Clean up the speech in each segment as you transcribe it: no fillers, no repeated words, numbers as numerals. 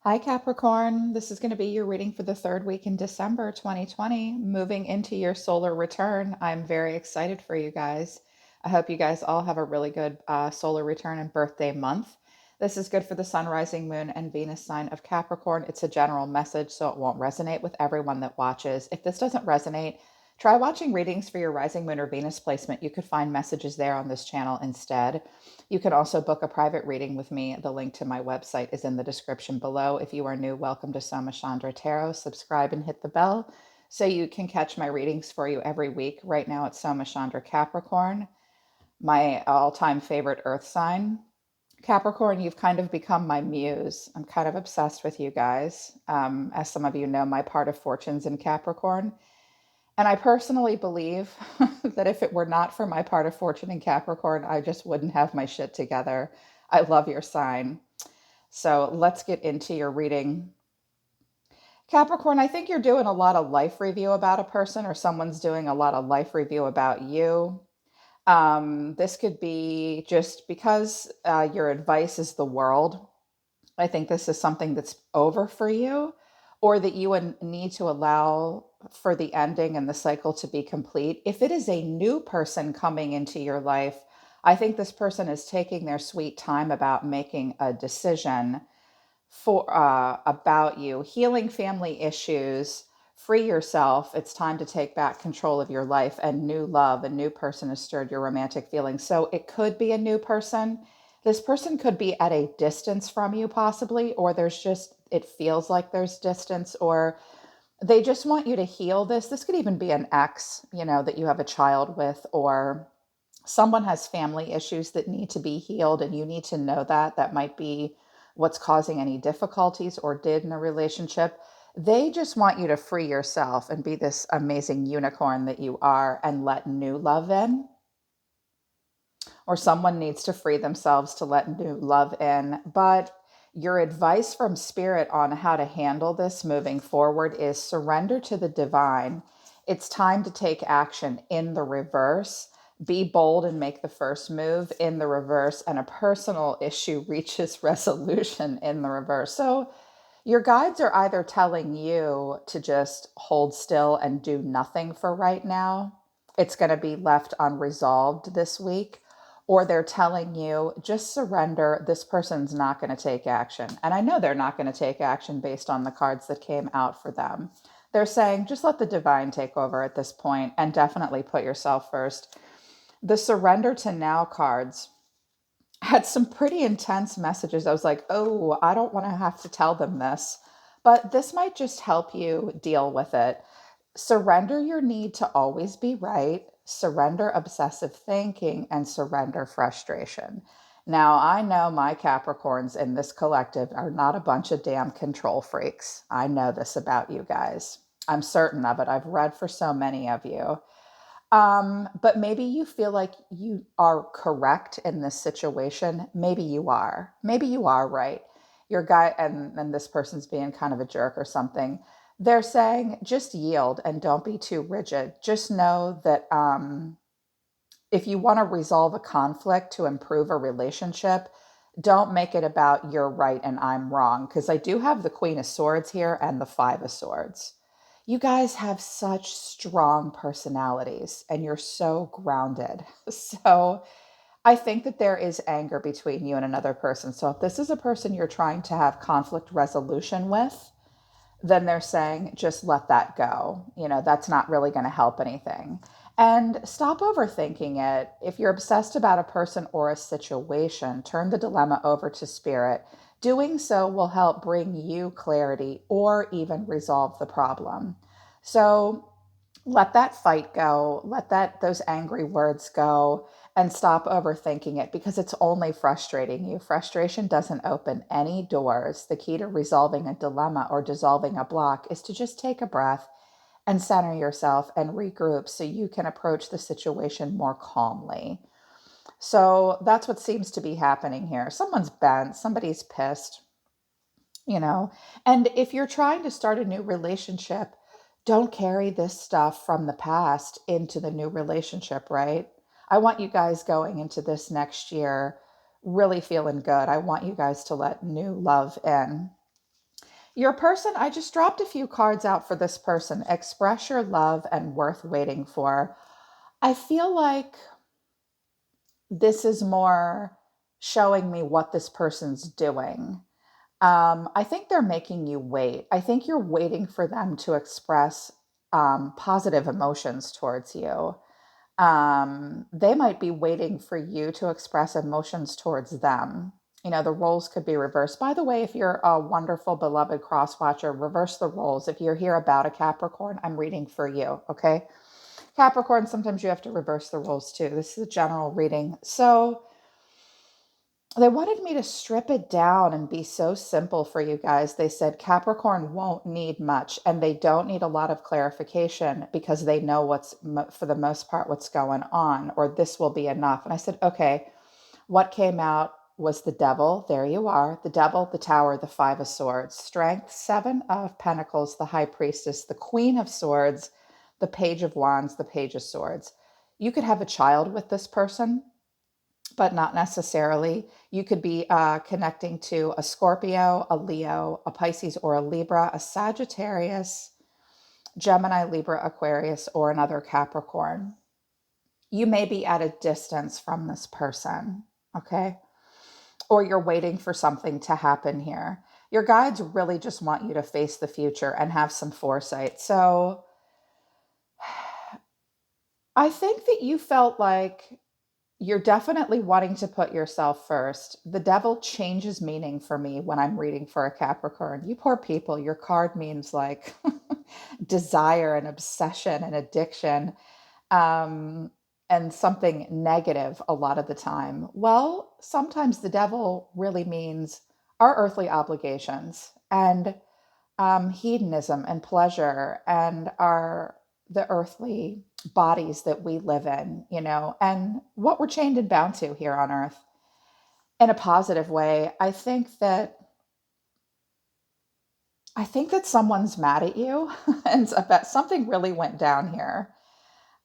Hi, Capricorn. This is going to be your reading for the third week in December 2020, moving into your solar return. I'm very excited for you guys. I hope you guys all have a really good solar return and birthday month. This is good for the sun, rising moon, and Venus sign of Capricorn. It's a general message, so it won't resonate with everyone that watches. If this doesn't resonate, try watching readings for your rising moon or Venus placement. You could find messages there on this channel instead. You can also book a private reading with me. The link to my website is in the description below. If you are new, welcome to Soma Chandra Tarot. Subscribe and hit the bell so you can catch my readings for you every week. Right now it's Soma Chandra Capricorn, my all-time favorite earth sign. Capricorn, you've kind of become my muse. I'm kind of obsessed with you guys. As some of you know, my part of fortune's in Capricorn. And I personally believe that if it were not for my part of fortune in Capricorn, I just wouldn't have my shit together. I love your sign. So let's get into your reading. Capricorn, I think you're doing a lot of life review about a person, or someone's doing a lot of life review about you. This could be just because your advice is the world. I think this is something that's over for you, or that you would need to allow for the ending and the cycle to be complete. If it is a new person coming into your life, I think this person is taking their sweet time about making a decision for about you, healing family issues, free yourself. It's time to take back control of your life, and new love, a new person has stirred your romantic feelings. So it could be a new person. This person could be at a distance from you, possibly, or there's just, it feels like there's distance, or they just want you to heal this. This could even be an ex, that you have a child with, or someone has family issues that need to be healed, and you need to know that. That might be what's causing any difficulties or did in a relationship. They just want you to free yourself and be this amazing unicorn that you are and let new love in. Or someone needs to free themselves to let new love in. But your advice from spirit on how to handle this moving forward is surrender to the divine. It's time to take action in the reverse. Be bold and make the first move in the reverse, and a personal issue reaches resolution in the reverse. So your guides are either telling you to just hold still and do nothing for right now. It's going to be left unresolved this week. Or they're telling you, just surrender. This person's not going to take action. And I know they're not going to take action based on the cards that came out for them. They're saying, just let the divine take over at this point, and definitely put yourself first. The surrender to now cards had some pretty intense messages. I was like, oh, I don't want to have to tell them this, but this might just help you deal with it. Surrender your need to always be right, surrender obsessive thinking, and surrender frustration. Now, I know my Capricorns in this collective are not a bunch of damn control freaks. I know this about you guys. I'm certain of it. I've read for so many of you. But maybe you feel like you are correct in this situation. Maybe you are. Maybe you are right. Your guy, and this person's being kind of a jerk or something. They're saying just yield and don't be too rigid. Just know that if you want to resolve a conflict to improve a relationship, don't make it about you're right and I'm wrong. Because I do have the Queen of Swords here and the Five of Swords. You guys have such strong personalities and you're so grounded. So I think that there is anger between you and another person. So if this is a person you're trying to have conflict resolution with, then they're saying, just let that go. That's not really going to help anything. And stop overthinking it. If you're obsessed about a person or a situation, turn the dilemma over to spirit. Doing so will help bring you clarity or even resolve the problem. So let that fight go, let those angry words go, and stop overthinking it, because it's only frustrating you. Frustration doesn't open any doors. The key to resolving a dilemma or dissolving a block is to just take a breath and center yourself and regroup so you can approach the situation more calmly. So that's what seems to be happening here. Someone's bent, somebody's pissed, you know. And if you're trying to start a new relationship, don't carry this stuff from the past into the new relationship, right? I want you guys going into this next year really feeling good. I want you guys to let new love in. Your person, I just dropped a few cards out for this person. Express your love and worth waiting for. I feel like this is more showing me what this person's doing. I think they're making you wait. I think you're waiting for them to express positive emotions towards you. They might be waiting for you to express emotions towards them. You know, the roles could be reversed. By the way, if you're a wonderful, beloved cross watcher, reverse the roles. If you're here about a Capricorn, I'm reading for you, okay? Capricorn, sometimes you have to reverse the roles too. This is a general reading. So, they wanted me to strip it down and be so simple for you guys. They said Capricorn won't need much and they don't need a lot of clarification because they know what's, for the most part, what's going on, or this will be enough. And I said, okay, what came out was the devil. There you are. The devil, the tower, the five of swords, strength, seven of pentacles, the high priestess, the queen of swords, the page of wands, the page of swords. You could have a child with this person, but not necessarily. You could be connecting to a Scorpio, a Leo, a Pisces, or a Libra, a Sagittarius, Gemini, Libra, Aquarius, or another Capricorn. You may be at a distance from this person, okay? Or you're waiting for something to happen here. Your guides really just want you to face the future and have some foresight. So I think that you felt like you're definitely wanting to put yourself first. The devil changes meaning for me when I'm reading for a Capricorn. You poor people, your card means like desire and obsession and addiction, um, and something negative a lot of the time. Well, sometimes the devil really means our earthly obligations and hedonism and pleasure and our the earthly bodies that we live in, you know, and what we're chained and bound to here on earth in a positive way. I think that someone's mad at you and that something really went down here.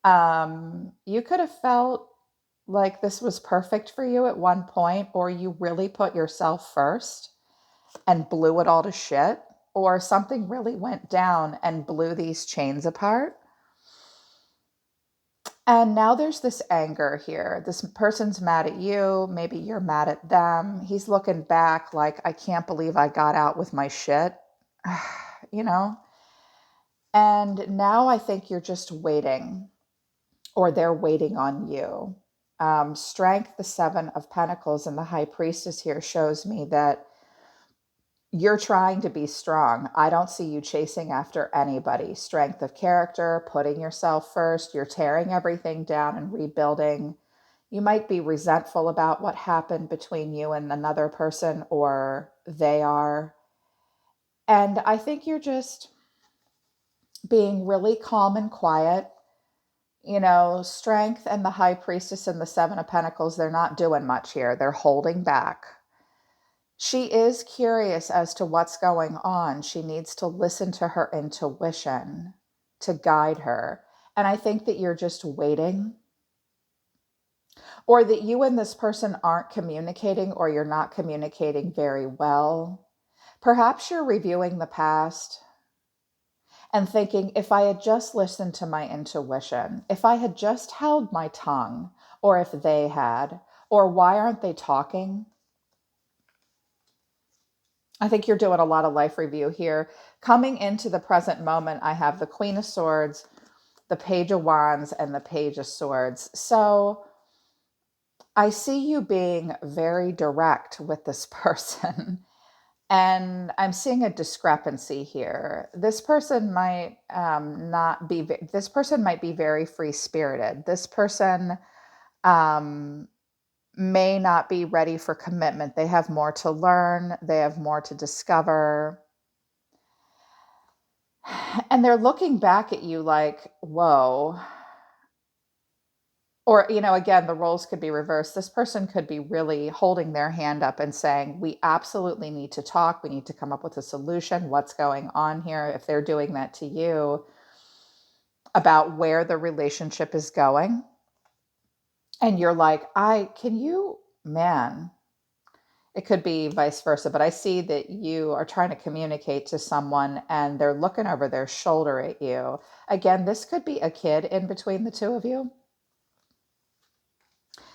You could have felt like this was perfect for you at one point, or you really put yourself first and blew it all to shit, or something really went down and blew these chains apart. And now there's this anger here. This person's mad at you. Maybe you're mad at them. He's looking back like, I can't believe I got out with my shit, you know? And now I think you're just waiting, or they're waiting on you. Strength, the seven of pentacles, and the high priestess here shows me that you're trying to be strong. I don't see you chasing after anybody. Strength of character, putting yourself first. You're tearing everything down and rebuilding. You might be resentful about what happened between you and another person, or they are. And I think you're just being really calm and quiet. You know, strength and the high priestess and the seven of pentacles, they're not doing much here. They're holding back. She is curious as to what's going on. She needs to listen to her intuition to guide her. And I think that you're just waiting, or that you and this person aren't communicating, or you're not communicating very well. Perhaps you're reviewing the past and thinking, if I had just listened to my intuition, if I had just held my tongue, or if they had, or why aren't they talking? I think you're doing a lot of life review here. Coming into the present moment, I have the Queen of Swords, the Page of Wands, and the Page of Swords. So I see you being very direct with this person. And I'm seeing a discrepancy here. This person might not be, this person might be very free spirited. This person um, may not be ready for commitment. They have more to learn, they have more to discover. And they're looking back at you like, whoa. Or, you know, again, the roles could be reversed. This person could be really holding their hand up and saying, we absolutely need to talk. We need to come up with a solution. What's going on here? If they're doing that to you, about where the relationship is going. And you're like, man, It could be vice versa, but I see that you are trying to communicate to someone and they're looking over their shoulder at you. Again, this could be a kid in between the two of you.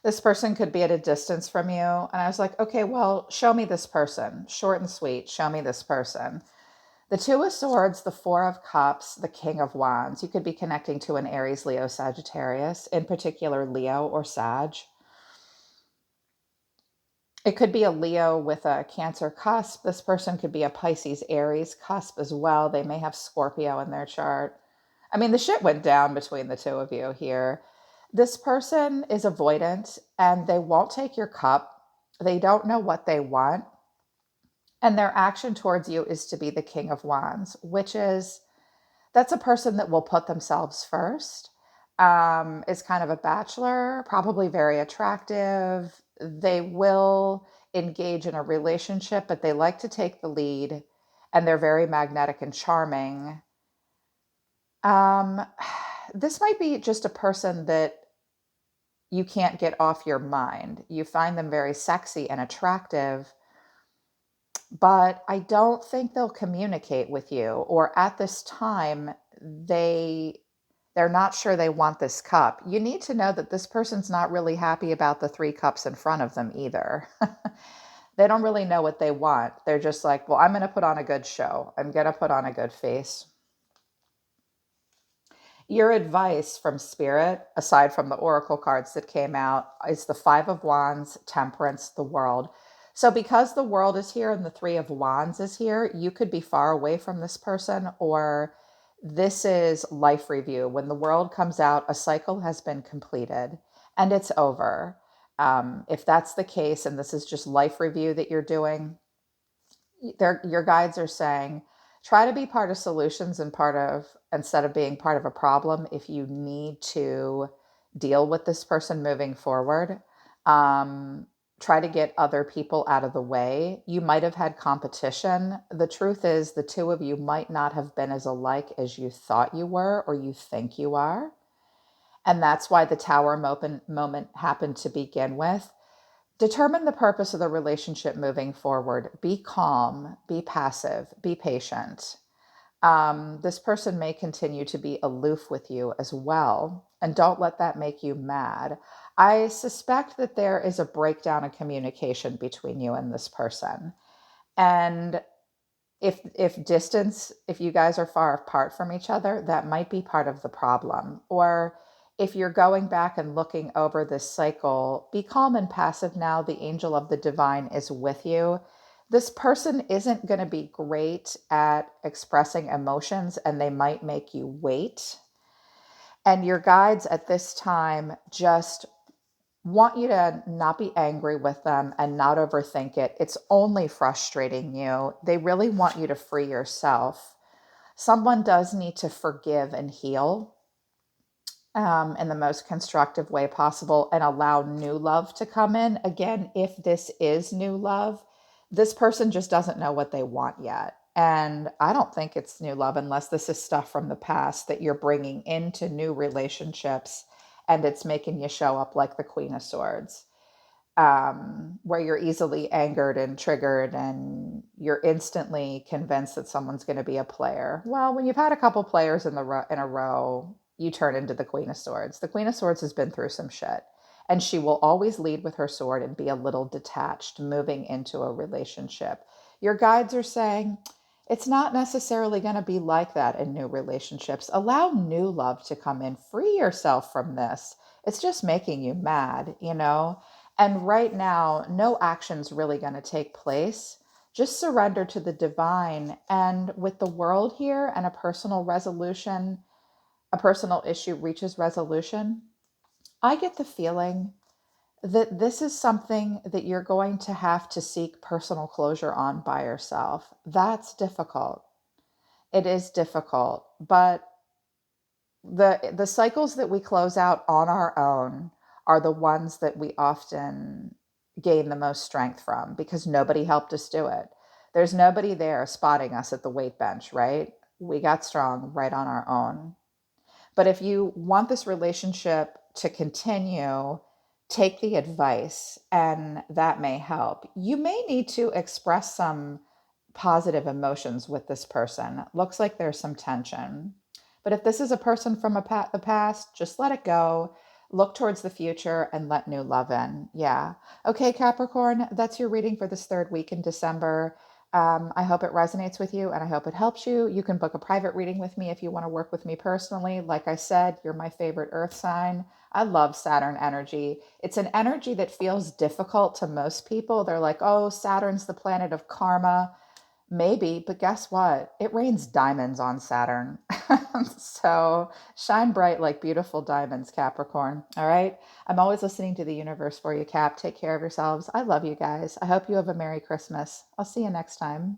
This person could be at a distance from you. And I was like, okay, well, show me this person. Short and sweet, show me this person. The Two of Swords, the Four of Cups, the King of Wands. You could be connecting to an Aries, Leo, Sagittarius, in particular Leo or Sag. It could be a Leo with a Cancer cusp. This person could be a Pisces, Aries cusp as well. They may have Scorpio in their chart. I mean, the shit went down between the two of you here. This person is avoidant and they won't take your cup. They don't know what they want. And their action towards you is to be the King of Wands, which is that's a person that will put themselves first, is kind of a bachelor, probably very attractive. They will engage in a relationship, but they like to take the lead and they're very magnetic and charming. Um, this might be just a person that you can't get off your mind. You find them very sexy and attractive, but I don't think they'll communicate with you, or at this time they they're not sure they want this cup. You need to know that this person's not really happy about the three cups in front of them either. They don't really know what they want. They're just like, well, I'm going to put on a good show. I'm going to put on a good face. Your advice from Spirit, aside from the oracle cards that came out, is the Five of Wands, Temperance, the World. So, because the World is here and the Three of Wands is here, you could be far away from this person, or this is life review. When the World comes out, a cycle has been completed and it's over. If that's the case, and this is just life review that you're doing, your guides are saying try to be part of solutions and part of instead of being part of a problem if you need to deal with this person moving forward. um, Try to get other people out of the way. You might have had competition. The truth is the two of you might not have been as alike as you thought you were or you think you are, and that's why the tower moment happened to begin with. Determine the purpose of the relationship moving forward. Be calm, be passive, be patient. This person may continue to be aloof with you as well, and don't let that make you mad. I suspect that there is a breakdown in communication between you and this person. And if you guys are far apart from each other, that might be part of the problem. Or if you're going back and looking over this cycle, be calm and passive now. The angel of the divine is with you. This person isn't going to be great at expressing emotions and they might make you wait. And your guides at this time just want you to not be angry with them and not overthink it. It's only frustrating you. They really want you to free yourself. Someone does need to forgive and heal, in the most constructive way possible, and allow new love to come in. Again, if this is new love, this person just doesn't know what they want yet. And I don't think it's new love unless this is stuff from the past that you're bringing into new relationships and it's making you show up like the Queen of Swords, where you're easily angered and triggered and you're instantly convinced that someone's going to be a player. Well, when you've had a couple players in a row, you turn into the Queen of Swords. The Queen of Swords has been through some shit, and she will always lead with her sword and be a little detached moving into a relationship. Your guides are saying it's not necessarily going to be like that in new relationships. Allow new love to come in. Free yourself from this. It's just making you mad, you know? And right now, no action's really going to take place. Just surrender to the divine. And with the world here and a personal resolution, a personal issue reaches resolution, I get the feeling that this is something that you're going to have to seek personal closure on by yourself. That's difficult. It is difficult, but the cycles that we close out on our own are the ones that we often gain the most strength from because nobody helped us do it. There's nobody there spotting us at the weight bench, right? We got strong right on our own. But if you want this relationship to continue, take the advice, and that may help. You may need to express some positive emotions with this person. Looks like there's some tension. But if this is a person from the past, just let it go. Look towards the future and let new love in. Yeah. Okay, Capricorn, that's your reading for this third week in December. I hope it resonates with you and I hope it helps you. You can book a private reading with me if you want to work with me personally. Like I said, you're my favorite earth sign. I love Saturn energy. It's an energy that feels difficult to most people. They're like, oh, Saturn's the planet of karma. Maybe, but guess what? It rains diamonds on Saturn. So shine bright like beautiful diamonds, Capricorn. All right. I'm always listening to the universe for you, Cap. Take care of yourselves. I love you guys. I hope you have a Merry Christmas. I'll see you next time.